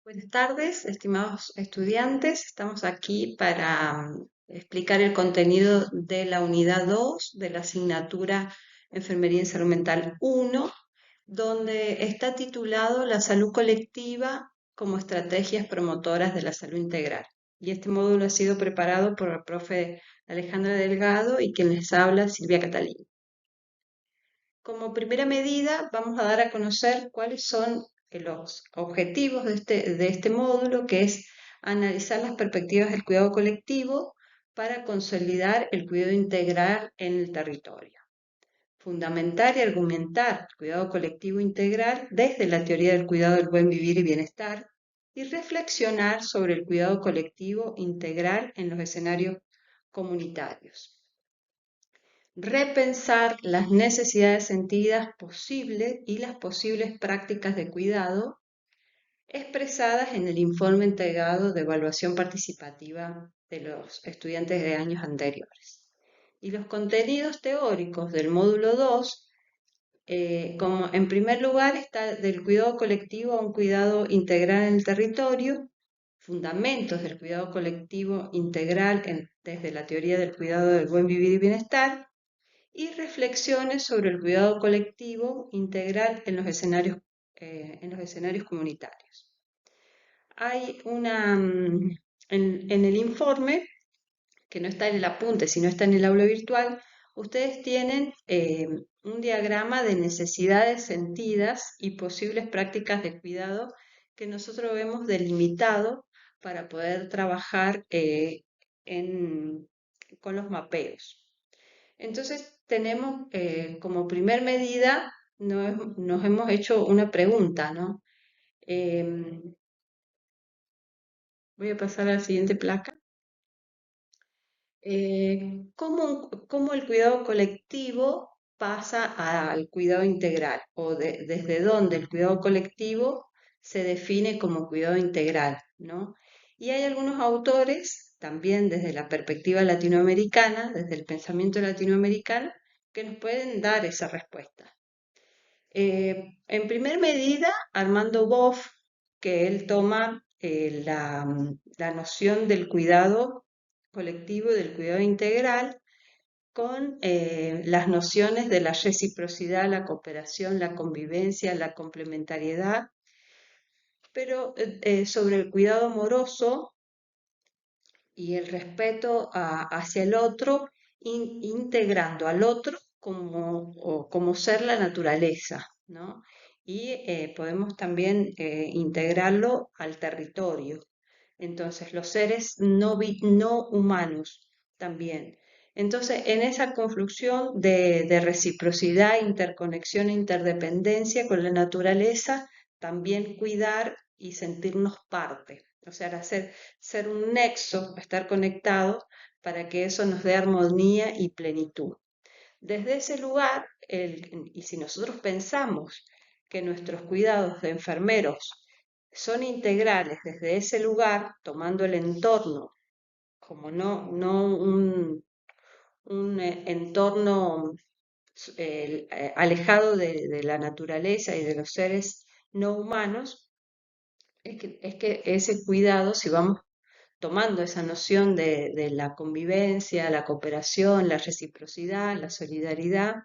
Buenas tardes, estimados estudiantes. Estamos aquí para explicar el contenido de la unidad 2 de la asignatura Enfermería y Salud Mental 1, donde está titulado La salud colectiva como estrategias promotoras de la salud integral. Y este módulo ha sido preparado por el profe Alejandra Delgado y quien les habla, Silvia Catalín. Como primera medida, vamos a dar a conocer cuáles son los objetivos de este módulo, que es analizar las perspectivas del cuidado colectivo para consolidar el cuidado integral en el territorio. Fundamentar y argumentar el cuidado colectivo integral desde la teoría del cuidado del buen vivir y bienestar y reflexionar sobre el cuidado colectivo integral en los escenarios comunitarios. Repensar las necesidades sentidas posibles y las posibles prácticas de cuidado expresadas en el informe entregado de evaluación participativa de los estudiantes de años anteriores. Y los contenidos teóricos del módulo 2, como en primer lugar está del cuidado colectivo a un cuidado integral en el territorio, fundamentos del cuidado colectivo integral desde la teoría del cuidado del buen vivir y bienestar, y reflexiones sobre el cuidado colectivo integral en los escenarios comunitarios. Hay en el informe, que no está en el apunte, sino está en el aula virtual, ustedes tienen un diagrama de necesidades sentidas y posibles prácticas de cuidado que nosotros hemos delimitado para poder trabajar con los mapeos. Entonces, tenemos como primer medida, nos hemos hecho una pregunta, ¿no? Em, Voy a pasar a la siguiente placa. ¿Cómo el cuidado colectivo pasa al cuidado integral? O desde dónde el cuidado colectivo se define como cuidado integral, ¿no? Y hay algunos autores, también desde la perspectiva latinoamericana, desde el pensamiento latinoamericano, que nos pueden dar esa respuesta. En primer medida, Armando Boff, que él toma la noción del cuidado colectivo y del cuidado integral con las nociones de la reciprocidad, la cooperación, la convivencia, la complementariedad, pero sobre el cuidado amoroso y el respeto hacia el otro, integrando al otro como ser la naturaleza, ¿no? Y podemos también integrarlo al territorio. Entonces, los seres no humanos también. Entonces, en esa construcción de reciprocidad, interconexión e interdependencia con la naturaleza, también cuidar y sentirnos parte. O sea, ser un nexo, estar conectado para que eso nos dé armonía y plenitud. Desde ese lugar, y si nosotros pensamos que nuestros cuidados de enfermeros son integrales desde ese lugar, tomando el entorno como no un entorno alejado de la naturaleza y de los seres no humanos, es que ese cuidado, si vamos tomando esa noción de la convivencia, la cooperación, la reciprocidad, la solidaridad,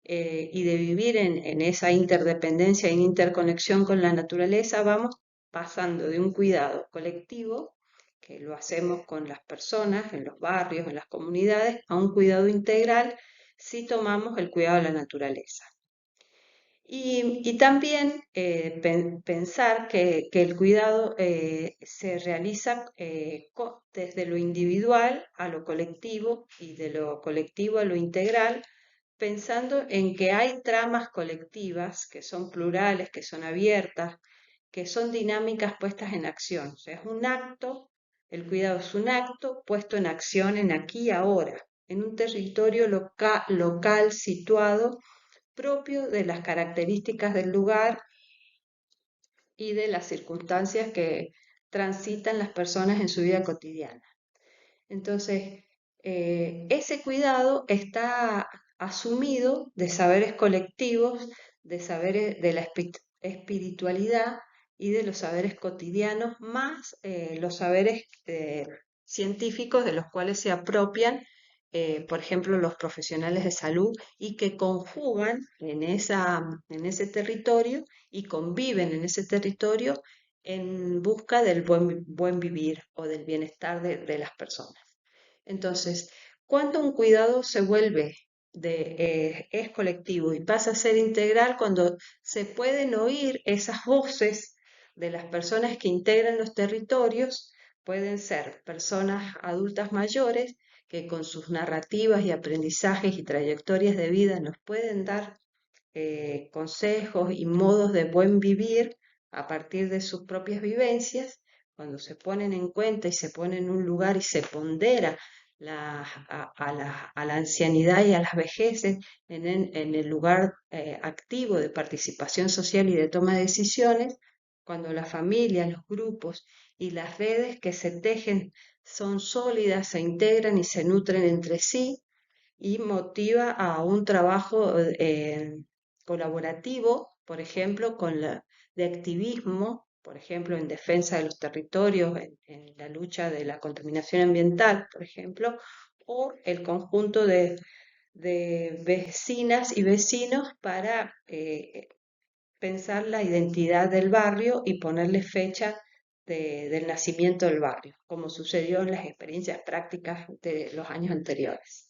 y de vivir en esa interdependencia e interconexión con la naturaleza, vamos pasando de un cuidado colectivo, que lo hacemos con las personas, en los barrios, en las comunidades, a un cuidado integral si tomamos el cuidado de la naturaleza. Y también pensar que el cuidado se realiza desde lo individual a lo colectivo y de lo colectivo a lo integral, pensando en que hay tramas colectivas que son plurales, que son abiertas, que son dinámicas puestas en acción. O sea, es un acto, el cuidado es un acto puesto en acción en aquí y ahora, en un territorio local situado propio de las características del lugar y de las circunstancias que transitan las personas en su vida cotidiana. Entonces, ese cuidado está asumido de saberes colectivos, de saberes de la espiritualidad y de los saberes cotidianos, más los saberes científicos de los cuales se apropian, por ejemplo, los profesionales de salud y que conjugan en ese territorio y conviven en ese territorio en busca del buen vivir o del bienestar de las personas. Entonces, cuando un cuidado se vuelve es colectivo y pasa a ser integral, cuando se pueden oír esas voces de las personas que integran los territorios, pueden ser personas adultas mayores que con sus narrativas y aprendizajes y trayectorias de vida nos pueden dar consejos y modos de buen vivir a partir de sus propias vivencias. Cuando se ponen en cuenta y se pone en un lugar y se pondera a la ancianidad y a las vejeces en el lugar activo de participación social y de toma de decisiones, cuando la familia, los grupos y las redes que se tejen son sólidas, se integran y se nutren entre sí, y motiva a un trabajo colaborativo, por ejemplo, de activismo, por ejemplo, en defensa de los territorios, en la lucha de la contaminación ambiental, por ejemplo, o el conjunto de vecinas y vecinos para pensar la identidad del barrio y ponerle fecha del nacimiento del barrio, como sucedió en las experiencias prácticas de los años anteriores.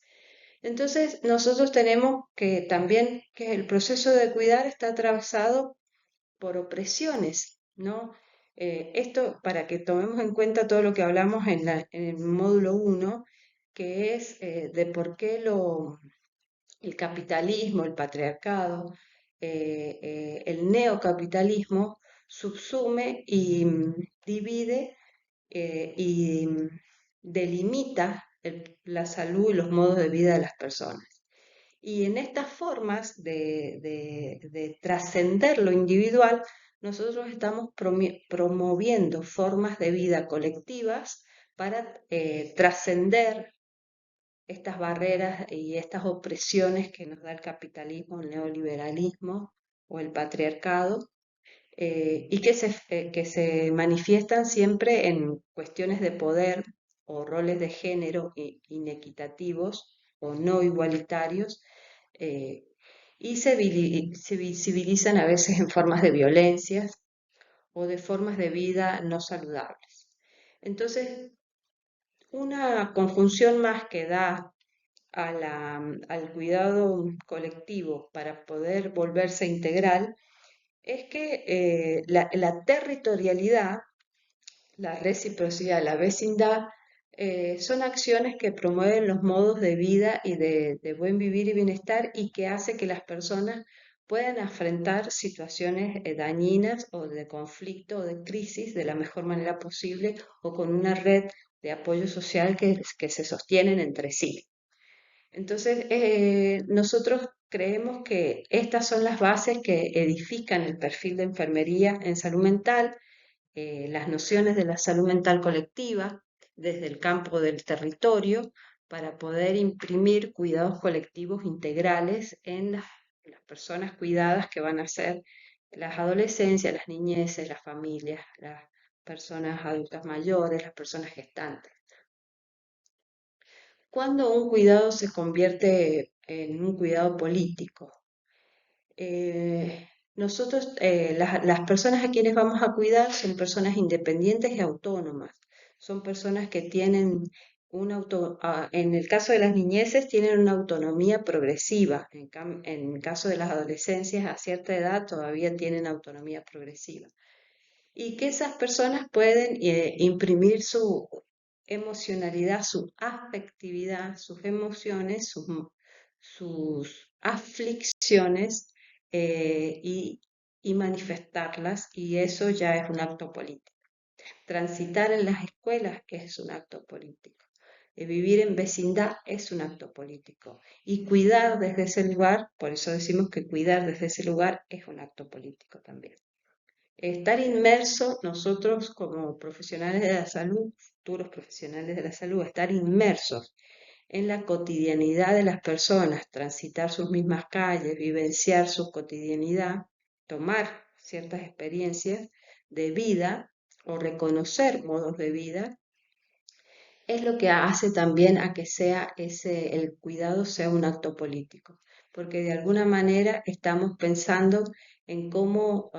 Entonces, nosotros tenemos que también que el proceso de cuidar está atravesado por opresiones, ¿no? Esto para que tomemos en cuenta todo lo que hablamos en el módulo uno, que es de por qué el capitalismo, el patriarcado, el neocapitalismo subsume y divide y delimita la salud y los modos de vida de las personas. Y en estas formas de trascender lo individual, nosotros estamos promoviendo formas de vida colectivas para trascender estas barreras y estas opresiones que nos da el capitalismo, el neoliberalismo o el patriarcado, y que se manifiestan siempre en cuestiones de poder o roles de género inequitativos o no igualitarios, eh, y se visibilizan a veces en formas de violencias o de formas de vida no saludables. Entonces, una conjunción más que da al cuidado colectivo para poder volverse integral es que la territorialidad, la reciprocidad, la vecindad, son acciones que promueven los modos de vida y de buen vivir y bienestar y que hace que las personas puedan afrontar situaciones dañinas o de conflicto o de crisis de la mejor manera posible o con una red de apoyo social que se sostienen entre sí. Entonces, nosotros creemos que estas son las bases que edifican el perfil de enfermería en salud mental, las nociones de la salud mental colectiva desde el campo del territorio para poder imprimir cuidados colectivos integrales en las personas cuidadas que van a ser las adolescencias, las niñeces, las familias, las personas adultas mayores, las personas gestantes. Cuando un cuidado se convierte en un cuidado político, las personas a quienes vamos a cuidar son personas independientes y autónomas. Son personas que tienen en el caso de las niñeces, tienen una autonomía progresiva. En el caso de las adolescencias, a cierta edad todavía tienen autonomía progresiva. Y que esas personas pueden imprimir su emocionalidad, su afectividad, sus emociones, sus aflicciones, eh, y, y manifestarlas, y eso ya es un acto político. Transitar en las escuelas es un acto político. Vivir en vecindad es un acto político. Y cuidar desde ese lugar, por eso decimos que cuidar desde ese lugar es un acto político también. Estar inmerso, nosotros como profesionales de la salud, futuros profesionales de la salud, estar inmersos en la cotidianidad de las personas, transitar sus mismas calles, vivenciar su cotidianidad, tomar ciertas experiencias, de vida o reconocer modos de vida, es lo que hace también a que sea el cuidado sea un acto político, porque de alguna manera estamos pensando en cómo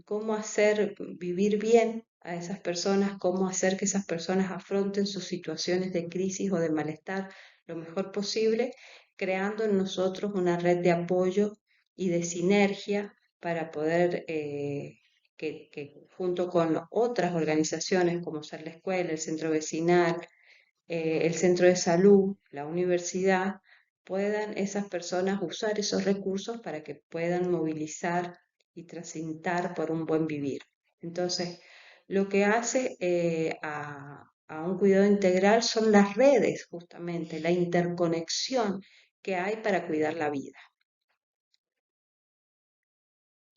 cómo hacer vivir bien a esas personas, cómo hacer que esas personas afronten sus situaciones de crisis o de malestar lo mejor posible, creando en nosotros una red de apoyo y de sinergia para poder que junto con otras organizaciones como ser la escuela, el centro vecinal, el centro de salud, la universidad, puedan esas personas usar esos recursos para que puedan movilizar y transitar por un buen vivir. Entonces, lo que hace a un cuidado integral son las redes, justamente, la interconexión que hay para cuidar la vida.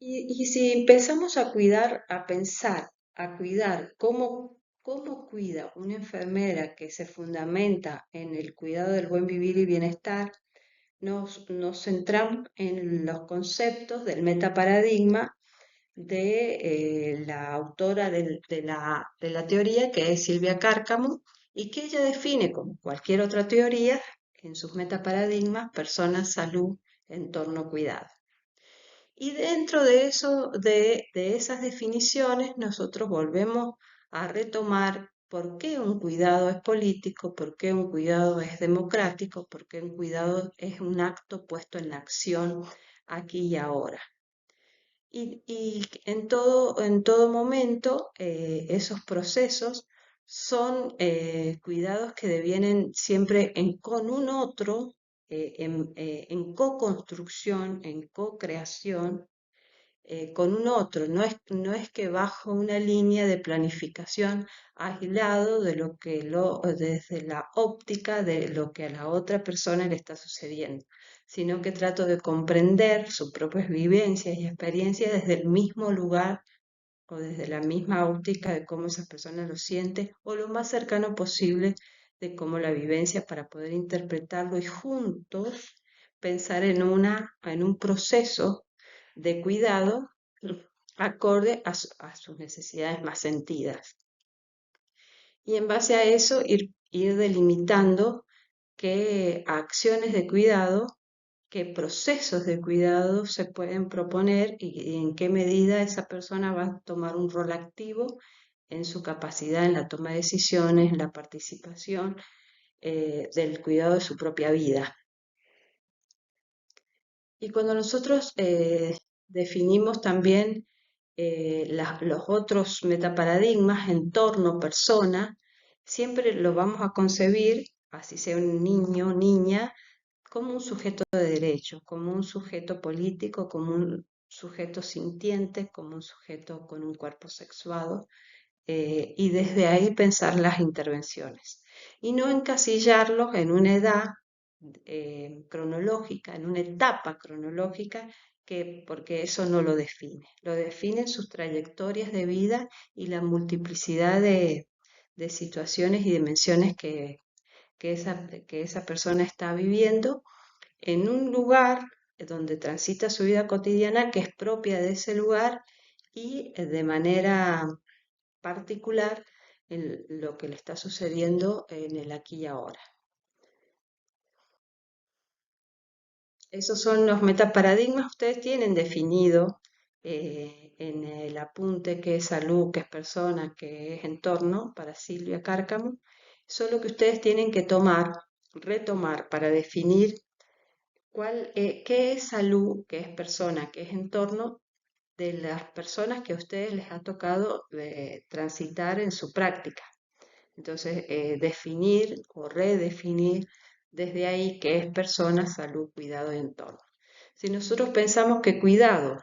Y si empezamos a cuidar, a pensar, a cuidar cómo cuida una enfermera que se fundamenta en el cuidado del buen vivir y bienestar, nos centramos en los conceptos del metaparadigma de la autora de la teoría, que es Silvia Cárcamo, y que ella define, como cualquier otra teoría, en sus metaparadigmas, personas, salud, entorno, cuidado. Y dentro de eso, de esas definiciones, nosotros volvemos a retomar por qué un cuidado es político, por qué un cuidado es democrático, por qué un cuidado es un acto puesto en acción aquí y ahora. Y en todo momento, esos procesos son cuidados que devienen siempre con un otro, en co-construcción, en co-creación con un otro. No es que bajo una línea de planificación aislado de desde la óptica de lo que a la otra persona le está sucediendo, sino que trato de comprender sus propias vivencias y experiencias desde el mismo lugar o desde la misma óptica de cómo esa persona lo siente o lo más cercano posible de cómo la vivencia para poder interpretarlo y juntos pensar en un proceso de cuidado acorde a sus necesidades más sentidas. Y en base a eso ir delimitando qué acciones de cuidado, qué procesos de cuidado se pueden proponer y en qué medida esa persona va a tomar un rol activo en su capacidad en la toma de decisiones, en la participación del cuidado de su propia vida. Y cuando nosotros definimos también los otros metaparadigmas, entorno, persona, siempre lo vamos a concebir, así sea un niño o niña, como un sujeto de derecho, como un sujeto político, como un sujeto sintiente, como un sujeto con un cuerpo sexuado, y desde ahí pensar las intervenciones. Y no encasillarlos en una edad cronológica, en una etapa cronológica, porque eso no lo define. Lo definen sus trayectorias de vida y la multiplicidad de situaciones y dimensiones que esa persona está viviendo en un lugar donde transita su vida cotidiana que es propia de ese lugar y de manera particular en lo que le está sucediendo en el aquí y ahora. Esos son los metaparadigmas. Ustedes tienen definido en el apunte qué es salud, qué es persona, qué es entorno para Silvia Cárcamo, solo que ustedes tienen que retomar para definir qué es salud, qué es persona, qué es entorno de las personas que a ustedes les ha tocado transitar en su práctica. Entonces, definir o redefinir desde ahí qué es persona, salud, cuidado y entorno. Si nosotros pensamos que cuidado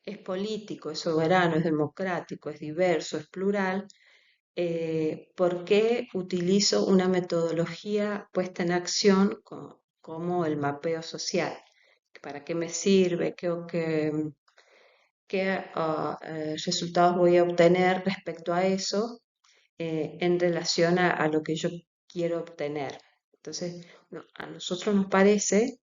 es político, es soberano, es democrático, es diverso, es plural, ¿por qué utilizo una metodología puesta en acción como el mapeo social? ¿Para qué me sirve? ¿Qué resultados voy a obtener respecto a eso en relación a lo que yo quiero obtener? Entonces, a nosotros nos parece,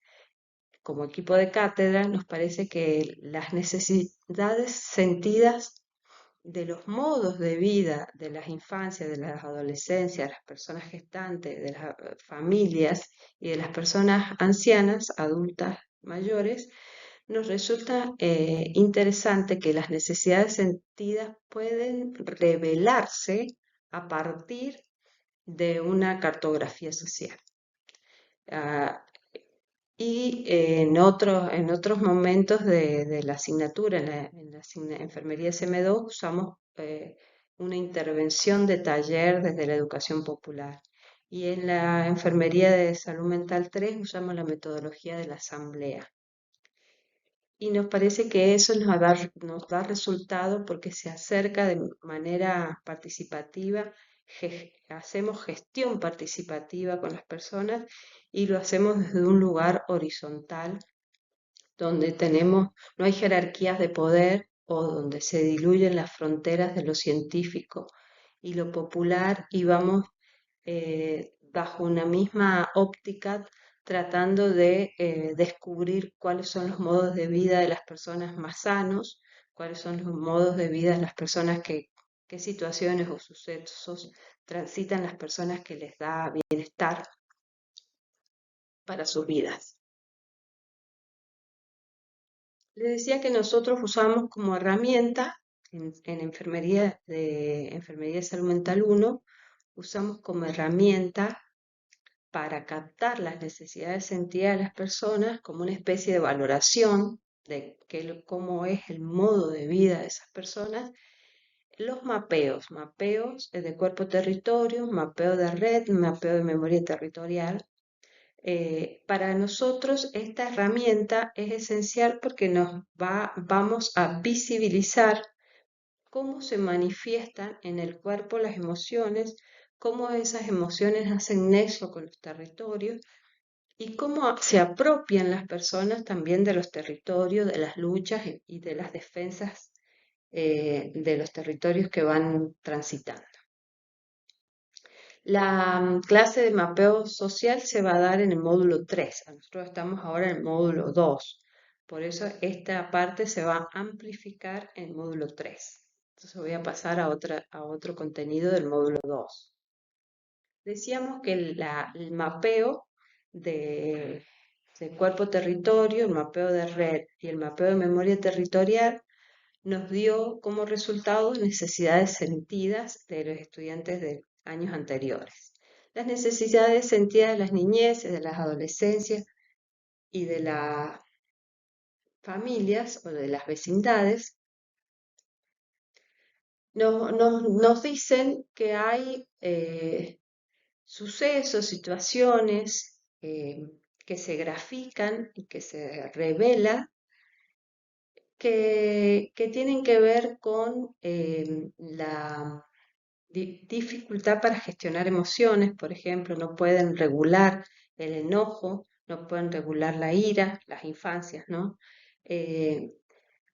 como equipo de cátedra, nos parece que las necesidades sentidas de los modos de vida de las infancias, de las adolescencias, de las personas gestantes, de las familias y de las personas ancianas, adultas, mayores, nos resulta interesante que las necesidades sentidas pueden revelarse a partir de una cartografía social. Ah, y en otros momentos de la asignatura, en la enfermería SM2, usamos una intervención de taller desde la educación popular. Y en la enfermería de salud mental 3 usamos la metodología de la asamblea. Y nos parece que eso nos da resultado porque se acerca de manera participativa, hacemos gestión participativa con las personas y lo hacemos desde un lugar horizontal donde no hay jerarquías de poder o donde se diluyen las fronteras de lo científico y lo popular y vamos bajo una misma óptica tratando de descubrir cuáles son los modos de vida de las personas más sanos, cuáles son los modos de vida de las personas qué situaciones o sucesos transitan las personas que les da bienestar para sus vidas. Les decía que nosotros usamos como herramienta en enfermería de salud mental 1, usamos como herramienta para captar las necesidades sentidas de las personas como una especie de valoración de cómo es el modo de vida de esas personas, los mapeos de cuerpo-territorio, mapeo de red, mapeo de memoria territorial. Para nosotros esta herramienta es esencial porque vamos a visibilizar cómo se manifiestan en el cuerpo las emociones, cómo esas emociones hacen nexo con los territorios y cómo se apropian las personas también de los territorios, de las luchas y de las defensas de los territorios que van transitando. La clase de mapeo social se va a dar en el módulo 3. Nosotros estamos ahora en el módulo 2. Por eso esta parte se va a amplificar en el módulo 3. Entonces voy a pasar a otro contenido del módulo 2. Decíamos que el mapeo de cuerpo-territorio, el mapeo de red y el mapeo de memoria territorial nos dio como resultado necesidades sentidas de los estudiantes de años anteriores. Las necesidades sentidas de las niñeces, de las adolescencias y de las familias o de las vecindades nos dicen que hay sucesos, situaciones que se grafican y que se revelan que tienen que ver con la dificultad para gestionar emociones, por ejemplo, no pueden regular el enojo, no pueden regular la ira, las infancias, ¿no? Eh,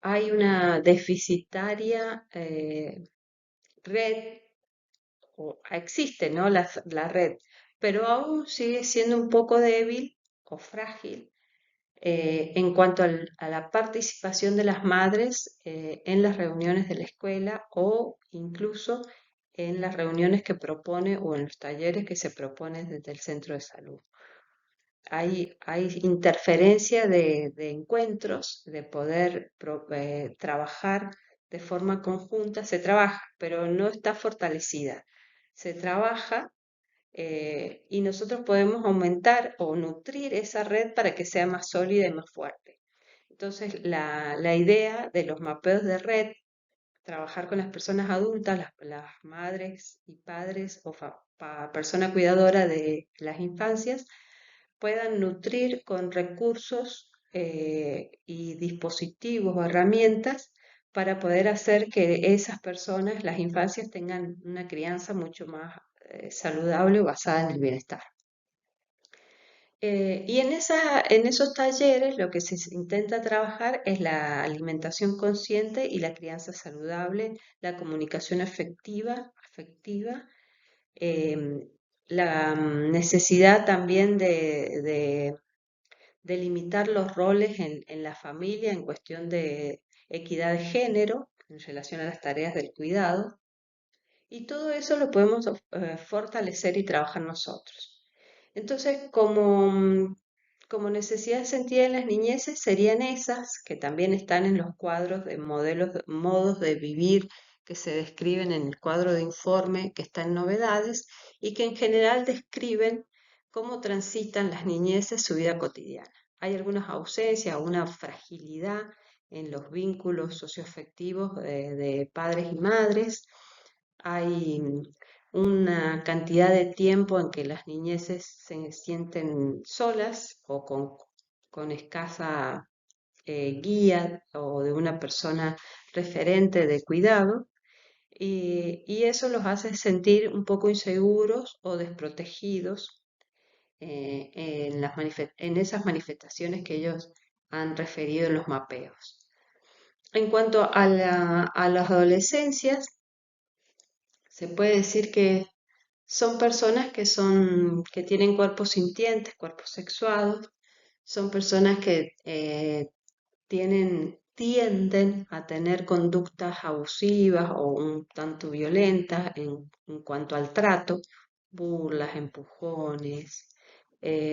hay una deficitaria red, existe, ¿no? La red, pero aún sigue siendo un poco débil o frágil en cuanto a la participación de las madres en las reuniones de la escuela o incluso en las reuniones que propone o en los talleres que se proponen desde el centro de salud. Hay interferencia de encuentros, de poder trabajar de forma conjunta, se trabaja, pero no está fortalecida. Se trabaja y nosotros podemos aumentar o nutrir esa red para que sea más sólida y más fuerte. Entonces, la idea de los mapeos de red, trabajar con las personas adultas, las madres y padres o persona cuidadora de las infancias, puedan nutrir con recursos y dispositivos o herramientas para poder hacer que esas personas, las infancias, tengan una crianza mucho más saludable o basada en el bienestar. Y en esos talleres lo que se intenta trabajar es la alimentación consciente y la crianza saludable, la comunicación afectiva, em, la necesidad también de delimitar los roles en la familia en cuestión de equidad de género, en relación a las tareas del cuidado. Y todo eso lo podemos fortalecer y trabajar nosotros. Entonces, como necesidades sentidas en las niñeces serían esas, que también están en los cuadros de modelos, modos de vivir que se describen en el cuadro de informe que está en novedades y que en general describen cómo transitan las niñeces su vida cotidiana. Hay algunas ausencias, una fragilidad en los vínculos socioafectivos de padres y madres. Hay una cantidad de tiempo en que las niñeces se sienten solas o con escasa guía o de una persona referente de cuidado, y eso los hace sentir un poco inseguros o desprotegidos en esas manifestaciones que ellos han referido en los mapeos. En cuanto a las adolescencias, se puede decir que son personas que tienen cuerpos sintientes, cuerpos sexuados, son personas que tienden a tener conductas abusivas o un tanto violentas en cuanto al trato, burlas, empujones,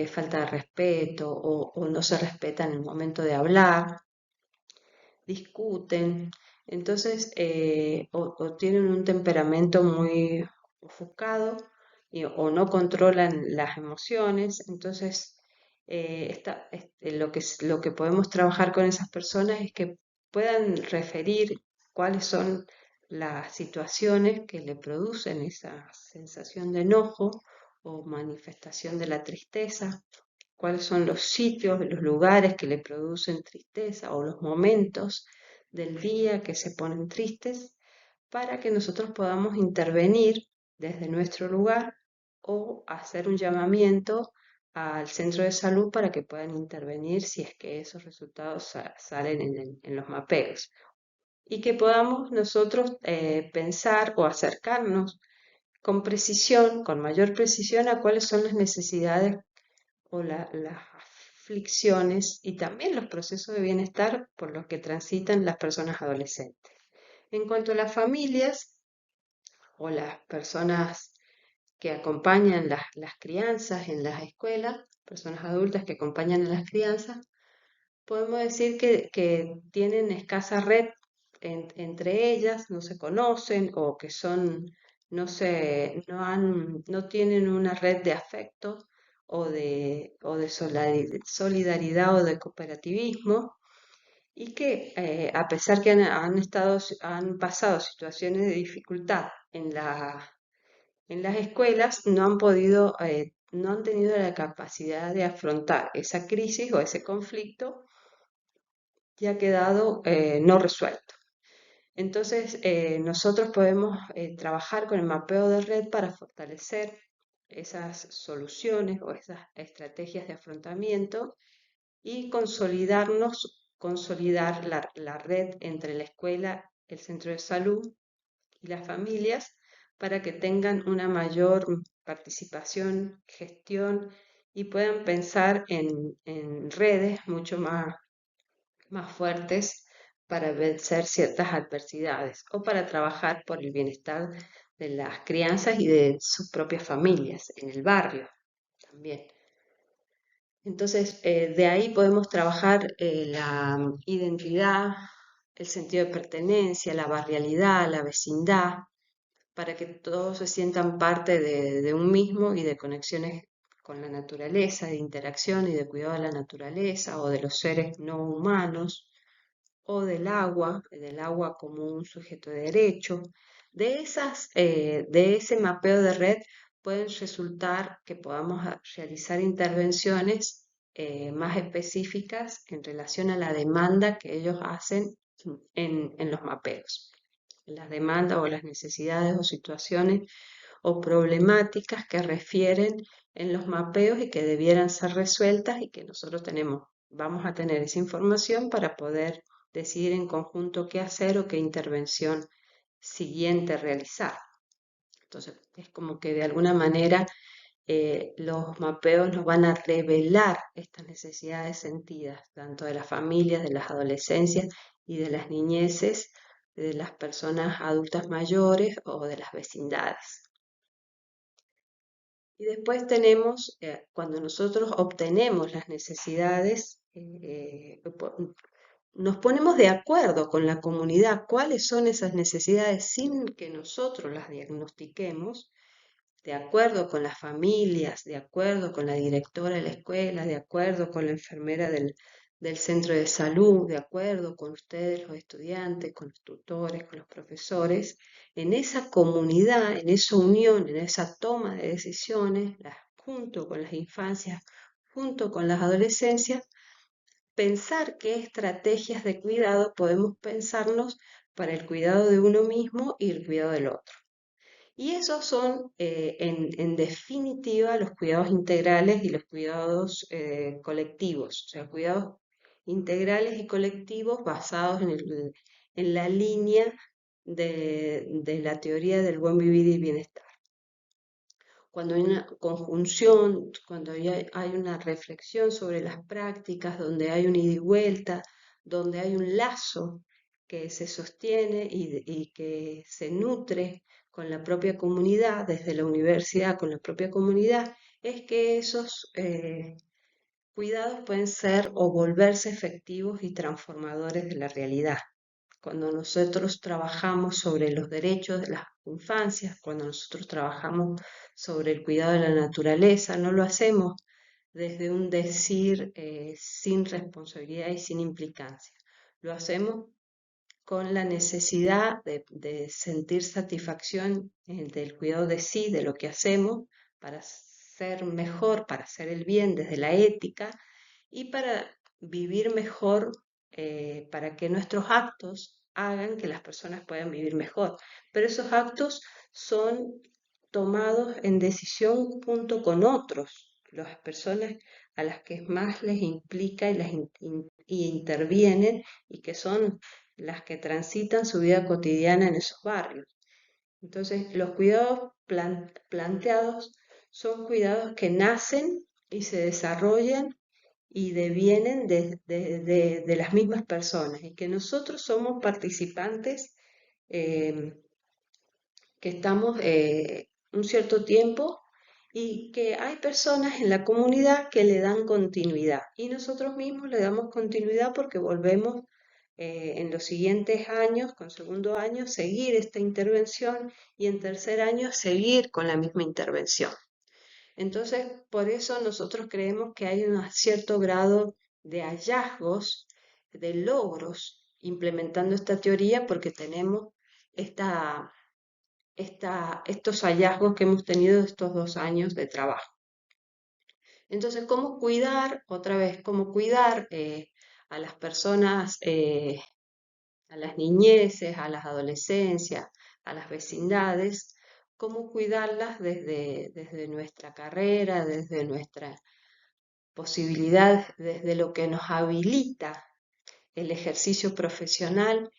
falta de respeto o no se respetan en el momento de hablar, discuten, entonces o tienen un temperamento muy ofuscado o no controlan las emociones, entonces lo que podemos trabajar con esas personas es que puedan referir cuáles son las situaciones que le producen esa sensación de enojo o manifestación de la tristeza, cuáles son los sitios, los lugares que le producen tristeza o los momentos del día que se ponen tristes, para que nosotros podamos intervenir desde nuestro lugar o hacer un llamamiento al centro de salud para que puedan intervenir si es que esos resultados salen en los mapeos. Y que podamos nosotros pensar o acercarnos con precisión, con mayor precisión, a cuáles son las necesidades o las aflicciones y también los procesos de bienestar por los que transitan las personas adolescentes. En cuanto a las familias o las personas que acompañan las crianzas en las escuelas, personas adultas que acompañan a las crianzas, podemos decir que tienen escasa red entre ellas, no se conocen o que no tienen una red de afecto o de solidaridad o de cooperativismo, y que a pesar que han pasado situaciones de dificultad en las escuelas, no han tenido la capacidad de afrontar esa crisis o ese conflicto y ha quedado no resuelto. Entonces, nosotros podemos trabajar con el mapeo de red para fortalecer esas soluciones o esas estrategias de afrontamiento y consolidar la red entre la escuela, el centro de salud y las familias para que tengan una mayor participación, gestión y puedan pensar en redes mucho más fuertes para vencer ciertas adversidades o para trabajar por el bienestar de las crianzas y de sus propias familias, en el barrio también. Entonces, de ahí podemos trabajar la identidad, el sentido de pertenencia, la barrialidad, la vecindad, para que todos se sientan parte de un mismo y de conexiones con la naturaleza, de interacción y de cuidado de la naturaleza o de los seres no humanos o del agua como un sujeto de derecho. De ese mapeo de red pueden resultar que podamos realizar intervenciones más específicas en relación a la demanda que ellos hacen en los mapeos. Las demandas o las necesidades o situaciones o problemáticas que refieren en los mapeos y que debieran ser resueltas y que nosotros vamos a tener esa información para poder decidir en conjunto qué hacer o qué intervención siguiente realizar. Entonces, es como que de alguna manera los mapeos nos van a revelar estas necesidades sentidas, tanto de las familias, de las adolescencias y de las niñeces, de las personas adultas mayores o de las vecindades. Y después tenemos, cuando nosotros obtenemos las necesidades, nos ponemos de acuerdo con la comunidad cuáles son esas necesidades sin que nosotros las diagnostiquemos, de acuerdo con las familias, de acuerdo con la directora de la escuela, de acuerdo con la enfermera del centro de salud, de acuerdo con ustedes, los estudiantes, con los tutores, con los profesores, en esa comunidad, en esa unión, en esa toma de decisiones, junto con las infancias, junto con las adolescencias, pensar qué estrategias de cuidado podemos pensarnos para el cuidado de uno mismo y el cuidado del otro. Y esos son, en definitiva, los cuidados integrales y los cuidados colectivos, o sea, cuidados integrales y colectivos basados en la línea de la teoría del buen vivir y bienestar. Cuando hay una conjunción, cuando hay una reflexión sobre las prácticas, donde hay un ida y vuelta, donde hay un lazo que se sostiene y que se nutre con la propia comunidad, desde la universidad con la propia comunidad, es que esos cuidados pueden ser o volverse efectivos y transformadores de la realidad. Cuando nosotros trabajamos sobre los derechos de las infancias, cuando nosotros trabajamos sobre el cuidado de la naturaleza, no lo hacemos desde un decir sin responsabilidad y sin implicancia. Lo hacemos con la necesidad de sentir satisfacción del cuidado de sí, de lo que hacemos, para ser mejor, para hacer el bien desde la ética y para vivir mejor, para que nuestros actos hagan que las personas puedan vivir mejor. Pero esos actos son tomados en decisión junto con otros, las personas a las que más les implica y intervienen y que son las que transitan su vida cotidiana en esos barrios. Entonces, los cuidados planteados son cuidados que nacen y se desarrollan y devienen de las mismas personas y que nosotros somos participantes eh, que estamos un cierto tiempo y que hay personas en la comunidad que le dan continuidad y nosotros mismos le damos continuidad porque volvemos en los siguientes años, con segundo año, seguir esta intervención y en tercer año seguir con la misma intervención. Entonces, por eso nosotros creemos que hay un cierto grado de hallazgos, de logros implementando esta teoría porque tenemos estos hallazgos que hemos tenido estos 2 años de trabajo. Entonces, ¿cómo cuidar, otra vez, cómo cuidar a las personas, a las niñeces, a las adolescencias, a las vecindades? ¿Cómo cuidarlas desde nuestra carrera, desde nuestra posibilidad, desde lo que nos habilita el ejercicio profesional?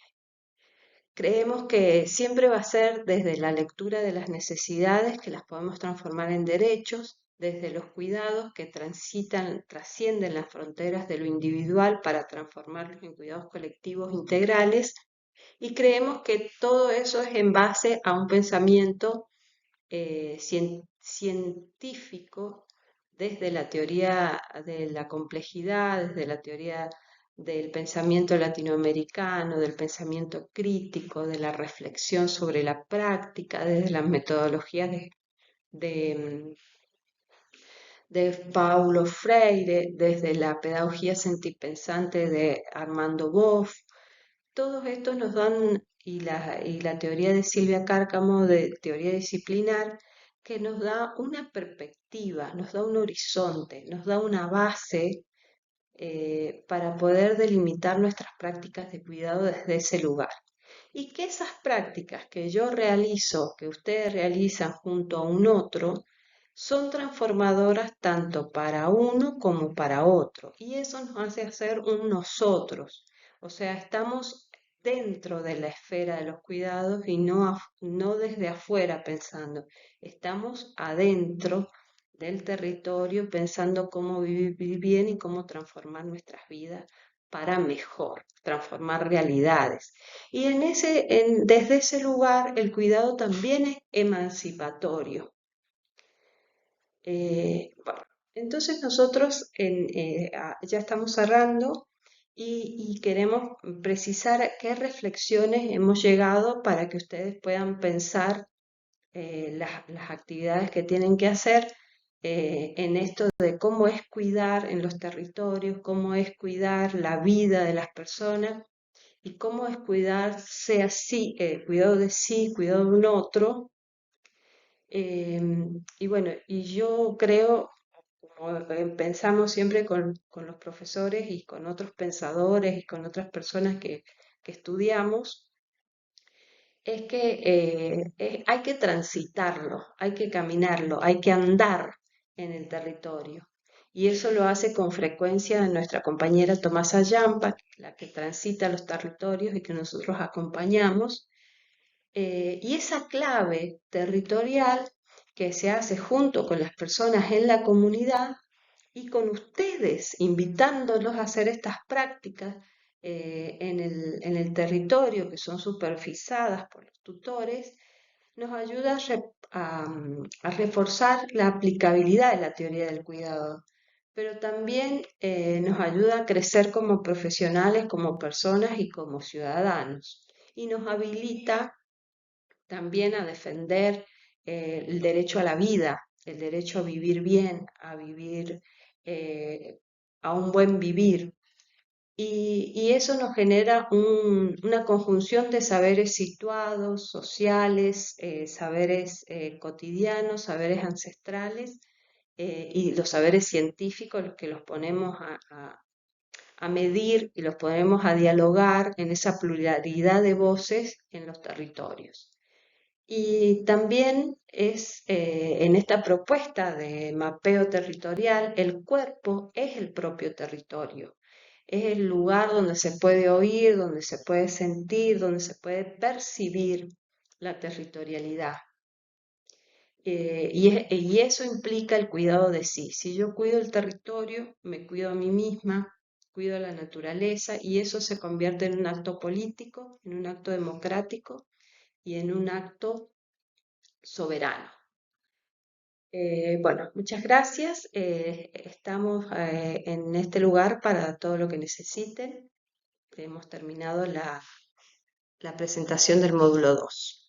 Creemos que siempre va a ser desde la lectura de las necesidades que las podemos transformar en derechos, desde los cuidados que trascienden las fronteras de lo individual para transformarlos en cuidados colectivos integrales, y creemos que todo eso es en base a un pensamiento científico desde la teoría de la complejidad, desde la teoría del pensamiento latinoamericano, del pensamiento crítico, de la reflexión sobre la práctica, desde las metodologías de, de Paulo Freire, desde la pedagogía sentipensante de Armando Boff. Todos estos nos dan, y la teoría de Silvia Cárcamo, de teoría disciplinar, que nos da una perspectiva, nos da un horizonte, nos da una base para poder delimitar nuestras prácticas de cuidado desde ese lugar. Y que esas prácticas que yo realizo, que ustedes realizan junto a un otro, son transformadoras tanto para uno como para otro. Y eso nos hace hacer un nosotros. O sea, estamos dentro de la esfera de los cuidados y no desde afuera pensando. Estamos adentro del territorio pensando cómo vivir bien y cómo transformar nuestras vidas para mejor, transformar realidades. Y desde ese lugar el cuidado también es emancipatorio. Bueno, entonces nosotros ya estamos cerrando y queremos precisar qué reflexiones hemos llegado para que ustedes puedan pensar las actividades que tienen que hacer en esto de cómo es cuidar en los territorios, cómo es cuidar la vida de las personas y cómo es cuidarse así, cuidado de sí, cuidado de un otro. Y bueno, y yo creo, como pensamos siempre con los profesores y con otros pensadores y con otras personas que estudiamos, es que hay que transitarlo, hay que caminarlo, hay que andar en el territorio. Y eso lo hace con frecuencia nuestra compañera Tomasa Yampa, la que transita los territorios y que nosotros acompañamos. Y esa clave territorial que se hace junto con las personas en la comunidad y con ustedes, invitándolos a hacer estas prácticas en el territorio, que son supervisadas por los tutores, nos ayuda a reforzar la aplicabilidad de la teoría del cuidado, pero también nos ayuda a crecer como profesionales, como personas y como ciudadanos, y nos habilita también a defender el derecho a la vida, el derecho a vivir bien, a vivir a un buen vivir. Y eso nos genera una conjunción de saberes situados, sociales, saberes cotidianos, saberes ancestrales y los saberes científicos, los que los ponemos a medir y los ponemos a dialogar en esa pluralidad de voces en los territorios. Y también es en esta propuesta de mapeo territorial, el cuerpo es el propio territorio, es el lugar donde se puede oír, donde se puede sentir, donde se puede percibir la territorialidad. Y eso implica el cuidado de sí. Si yo cuido el territorio, me cuido a mí misma, cuido a la naturaleza y eso se convierte en un acto político, en un acto democrático y en un acto soberano. Bueno, muchas gracias. Estamos en este lugar para todo lo que necesiten. Hemos terminado la presentación del módulo 2.